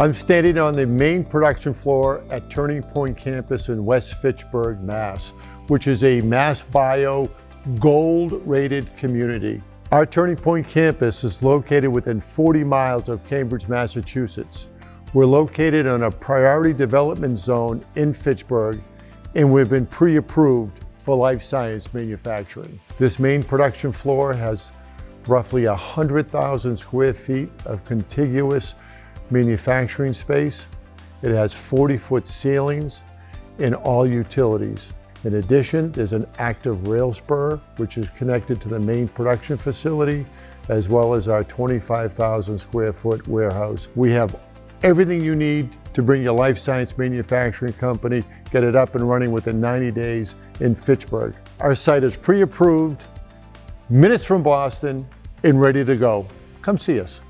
I'm standing on the main production floor at Turning Point campus in West Fitchburg, Mass, which is a Mass Bio Gold rated community. Our Turning Point campus is located within 40 miles of Cambridge, Massachusetts. We're located on a priority development zone in Fitchburg, and we've been pre-approved for life science manufacturing. This main production floor has roughly 100,000 square feet of contiguous manufacturing space. It has 40-foot ceilings and all utilities. In addition, there's an active rail spur, which is connected to the main production facility, as well as our 25,000 square foot warehouse. We have everything you need to bring your life science manufacturing company, get it up and running within 90 days in Fitchburg. Our site is pre-approved, minutes from Boston, and ready to go. Come see us.